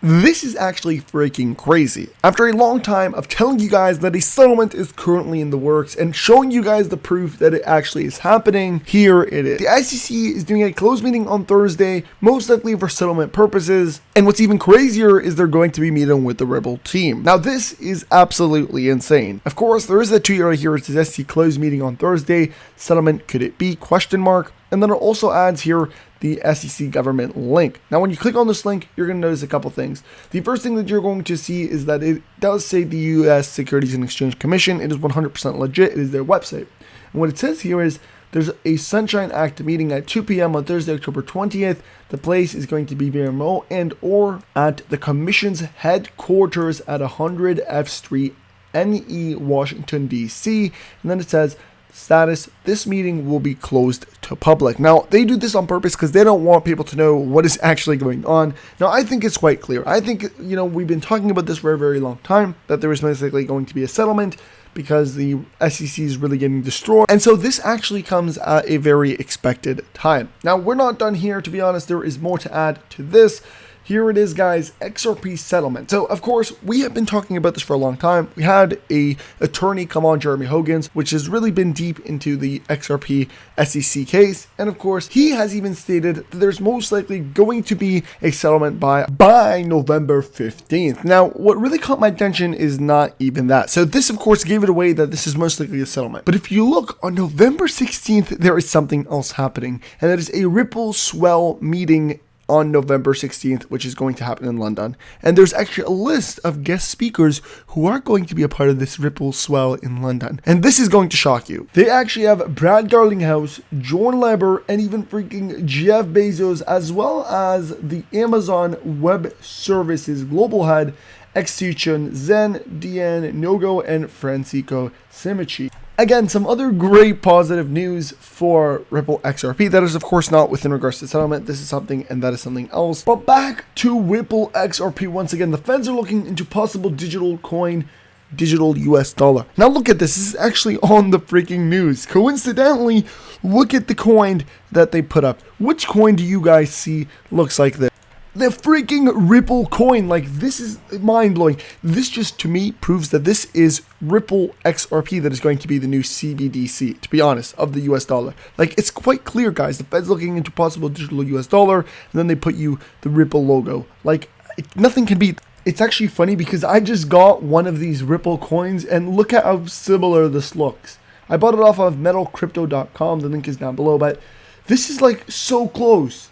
This is actually freaking crazy. After a long time of telling you guys that a settlement is currently in the works and showing you guys the proof that it actually is happening, here it is. The SEC is doing a closed meeting on Thursday, most likely for settlement purposes, and what's even crazier is they're going to be meeting with the Ripple team. Now this is absolutely insane. Of course, there is a tweet right here. It says SEC closed meeting on Thursday. Settlement, could it be? Question mark. And then it also adds here the SEC government link. Now, when you click on this link, you're going to notice a couple things. The first thing that you're going to see is that it does say the U.S. Securities and Exchange Commission. It is 100% legit. It is their website. And what it says here is there's a Sunshine Act meeting at 2 p.m. on Thursday, October 20th. The place is going to be via remote and or at the Commission's headquarters at 100 F Street, NE, Washington, D.C. And then it says, status, this meeting will be closed to public. Now, they do this on purpose because they don't want people to know what is actually going on. Now, I think it's quite clear. I think, we've been talking about this for a very long time, that there is basically going to be a settlement because the SEC is really getting destroyed. And so this actually comes at a very expected time. Now, we're not done here, to be honest. There is more to add to this. Here it is, guys, XRP settlement. So, of course, we have been talking about this for a long time. We had a attorney come on, Jeremy Hogan's, which has really been deep into the XRP SEC case. And, of course, he has even stated that there's most likely going to be a settlement by November 15th. Now, what really caught my attention is not even that. So this, of course, gave it away that this is most likely a settlement. But if you look on November 16th, there is something else happening. And that is a Ripple swell meeting on November 16th, which is going to happen in London. And there's actually a list of guest speakers who are going to be a part of this Ripple swell in London. And this is going to shock you. They actually have Brad Garlinghouse, John Lieber, and even freaking Jeff Bezos, as well as the Amazon Web Services global head, Execution, Zen, Dian, Nogo, and Francisco Simici. Again, some other great positive news for Ripple XRP. That is, of course, not within regards to settlement. This is something, and that is something else. But back to Ripple XRP once again. The feds are looking into possible digital coin, digital US dollar. Now look at this. This is actually on the freaking news. Coincidentally, look at the coin that they put up. Which coin do you guys see looks like this? The freaking Ripple coin. Like, this is mind-blowing. This just, to me, proves that this is Ripple XRP that is going to be the new CBDC, to be honest, of the US dollar. Like, it's quite clear, guys. The Fed's looking into possible digital US dollar, and then they put you the Ripple logo. Like, nothing can beat. It's actually funny because I just got one of these Ripple coins, and look at how similar this looks. I bought it off of metalcrypto.com. The link is down below, but this is, like, so close.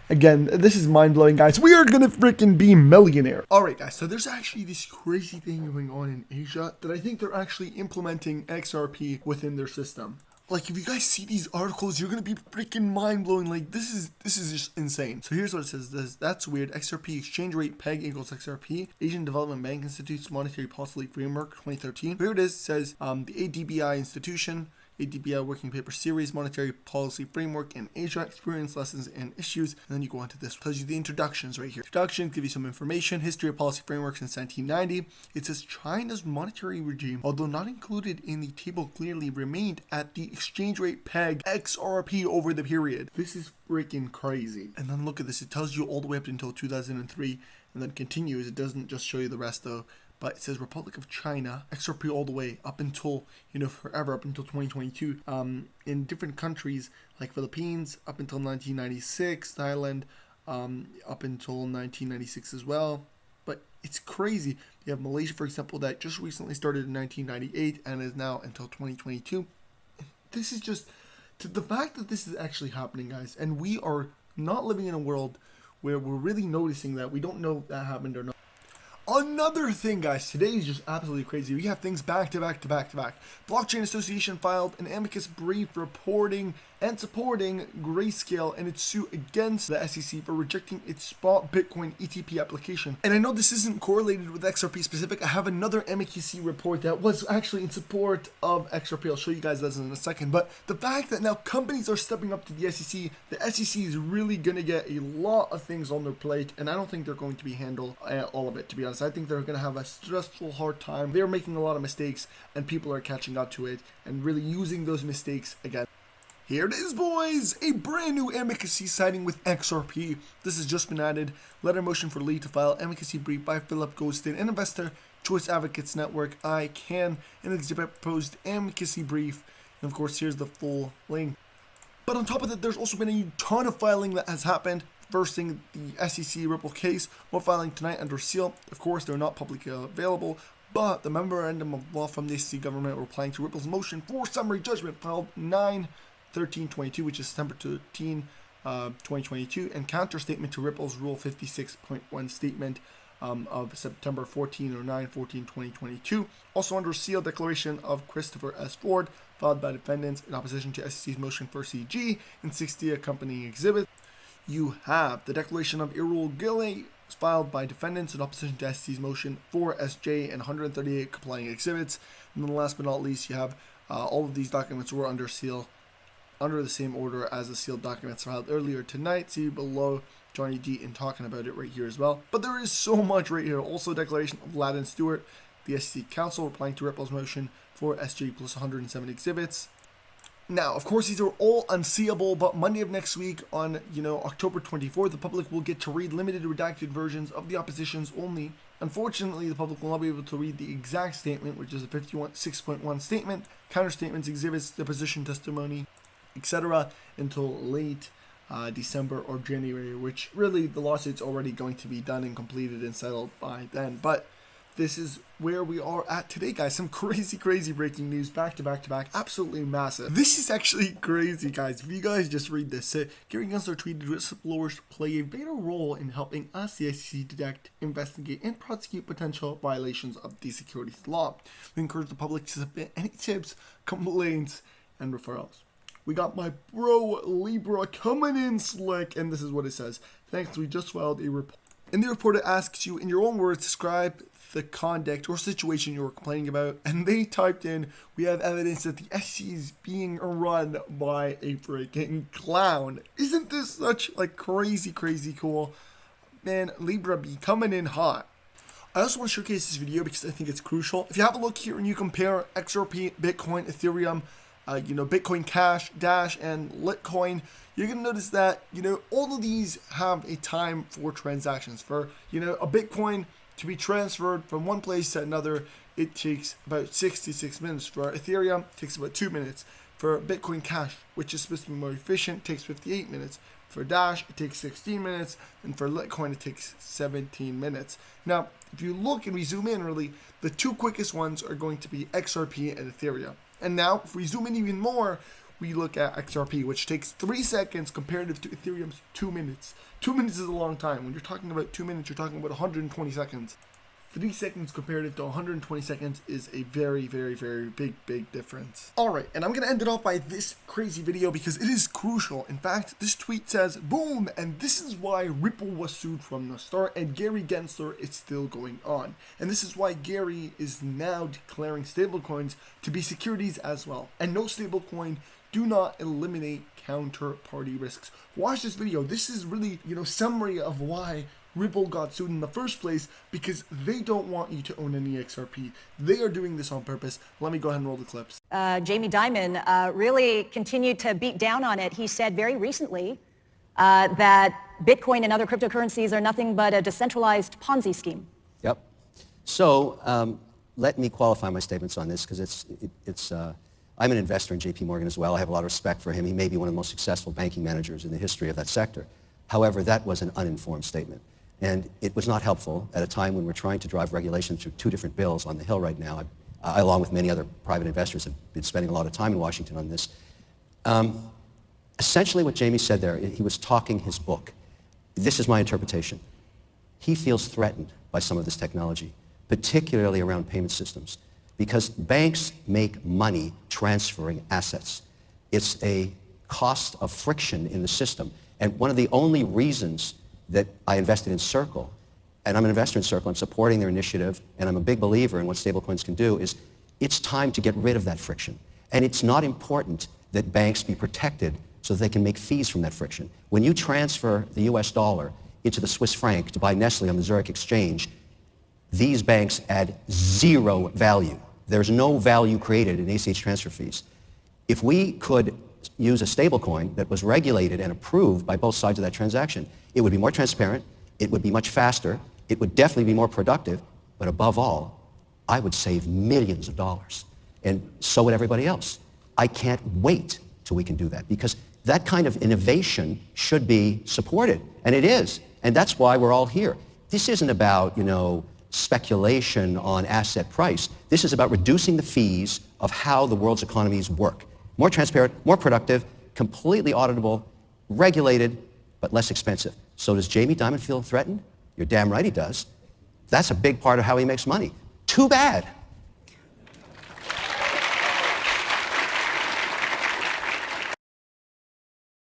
Again, this is mind-blowing, guys. We are gonna freaking be millionaire. Alright, guys, so there's actually this crazy thing going on in Asia that I think they're actually implementing XRP within their system. Like, if you guys see these articles, you're gonna be freaking mind-blowing. Like, this is just insane. So here's what it says. That's weird. XRP exchange rate peg equals XRP. Asian Development Bank Institute's Monetary Policy Framework 2013. Here it is. It says the ADBI institution. ADBI Working Paper Series, Monetary Policy Framework in Asia, Experience, Lessons, and Issues. And then you go on to this. It tells you the introductions right here. Introduction, give you some information. History of policy framework since 1990. It says China's monetary regime, although not included in the table, clearly remained at the exchange rate peg XRP over the period. This is freaking crazy. And then look at this. It tells you all the way up until 2003 and then continues. It doesn't just show you the rest though. But it says Republic of China, XRP all the way up until, forever, up until 2022. In different countries like Philippines, up until 1996, Thailand, up until 1996 as well. But it's crazy. You have Malaysia, for example, that just recently started in 1998 and is now until 2022. This is just, the fact that this is actually happening, guys, and we are not living in a world where we're really noticing that. We don't know if that happened or not. Another thing, guys, today is just absolutely crazy. We have things back to back to back to back. Blockchain Association filed an amicus brief reporting and supporting Grayscale and its suit against the SEC for rejecting its spot Bitcoin ETP application. And I know this isn't correlated with XRP specific. I have another amicus report that was actually in support of XRP. I'll show you guys this in a second. But the fact that now companies are stepping up to the SEC is really going to get a lot of things on their plate. And I don't think they're going to be handled all of it, to be honest. I think they're going to have a stressful, hard time. They're making a lot of mistakes and people are catching up to it and really using those mistakes again. Here it is, boys! A brand new amicus siding with XRP. This has just been added. Letter motion for Lee to file amicus brief by Philip Goldstein and Investor Choice Advocates Network. I can and exhibit proposed amicus brief. And of course, here's the full link. But on top of that, there's also been a ton of filing that has happened. First thing, the SEC Ripple case, more filing tonight under seal. Of course, they're not publicly available, but the memorandum of law from the SEC government replying to Ripple's motion for summary judgment filed 9/13/22, which is September 13, 2022, and counter statement to Ripple's Rule 56.1 statement of September 14 or 9/14/2022. Also under seal, declaration of Christopher S. Ford, filed by defendants in opposition to SEC's motion for CG and 60 accompanying exhibits. You have the declaration of Errol Gilley, filed by defendants in opposition to SEC's motion for SJ and 138 complying exhibits. And then last but not least, you have all of these documents were under seal, under the same order as the sealed documents filed earlier tonight. See below Johnny D in talking about it right here as well. But there is so much right here. Also, declaration of Ladin Stewart, the SEC counsel, replying to Ripple's motion for SJ plus 107 exhibits. Now, of course, these are all unseeable, but Monday of next week on, October 24th, the public will get to read limited redacted versions of the oppositions only. Unfortunately, the public will not be able to read the exact statement, which is a 56.1 statement, counter statements, exhibits, deposition testimony, etc., until late December or January, which really the lawsuit's already going to be done and completed and settled by then. But this is where we are at today, guys. Some crazy breaking news back to back, absolutely massive. This is actually crazy, guys. If you guys just read this, Gary Gensler tweeted, whistleblowers play a vital role in helping us, the SEC, detect, investigate, and prosecute potential violations of the securities law. We encourage the public to submit any tips, complaints, and referrals. We got my bro Libra coming in slick, and this is what it says. Thanks, we just filed a report. In the report, it asks you, in your own words, describe the conduct or situation you were complaining about, and they typed in, we have evidence that the SEC is being run by a freaking clown. Isn't this such crazy cool? Man, Libra be coming in hot. I also want to showcase this video because I think it's crucial. If you have a look here and you compare XRP, Bitcoin, Ethereum, Bitcoin Cash, Dash, and Litecoin, you're going to notice that, all of these have a time for transactions. For, a Bitcoin to be transferred from one place to another, it takes about 66 minutes. For Ethereum, it takes about 2 minutes. For Bitcoin Cash, which is supposed to be more efficient, it takes 58 minutes. For Dash, it takes 16 minutes. And for Litecoin, it takes 17 minutes. Now, if you look and we zoom in really, the two quickest ones are going to be XRP and Ethereum. And now, if we zoom in even more, we look at XRP, which takes 3 seconds comparative to Ethereum's 2 minutes. 2 minutes is a long time. When you're talking about 2 minutes, you're talking about 120 seconds. 3 seconds comparative to 120 seconds is a very big difference. Alright, and I'm going to end it off by this crazy video because it is crucial. In fact, this tweet says, boom, and this is why Ripple was sued from the start, and Gary Gensler is still going on. And this is why Gary is now declaring stablecoins to be securities as well. And no stablecoin do not eliminate counterparty risks. Watch this video. This is really, summary of why Ripple got sued in the first place, because they don't want you to own any XRP. They are doing this on purpose. Let me go ahead and roll the clips. Jamie Dimon really continued to beat down on it. He said very recently that Bitcoin and other cryptocurrencies are nothing but a decentralized Ponzi scheme. Yep. So let me qualify my statements on this, because I'm an investor in JP Morgan as well. I have a lot of respect for him. He may be one of the most successful banking managers in the history of that sector. However, that was an uninformed statement. And it was not helpful at a time when we're trying to drive regulation through 2 different bills on the Hill right now. I, along with many other private investors, have been spending a lot of time in Washington on this. Essentially what Jamie said there, he was talking his book. This is my interpretation. He feels threatened by some of this technology, particularly around payment systems, because banks make money transferring assets. It's a cost of friction in the system. And one of the only reasons that I invested in Circle, and I'm an investor in Circle, I'm supporting their initiative, and I'm a big believer in what stablecoins can do, is it's time to get rid of that friction. And it's not important that banks be protected so that they can make fees from that friction. When you transfer the US dollar into the Swiss franc to buy Nestle on the Zurich exchange, these banks add 0 value. There's no value created in ACH transfer fees. If we could use a stablecoin that was regulated and approved by both sides of that transaction. It would be more transparent, it would be much faster, it would definitely be more productive, but above all, I would save millions of dollars. And so would everybody else. I can't wait till we can do that, because that kind of innovation should be supported, and it is. And that's why we're all here. This isn't about, speculation on asset price. This is about reducing the fees of how the world's economies work. More transparent, more productive, completely auditable, regulated, but less expensive. So does Jamie Dimon feel threatened? You're damn right he does. That's a big part of how he makes money. Too bad.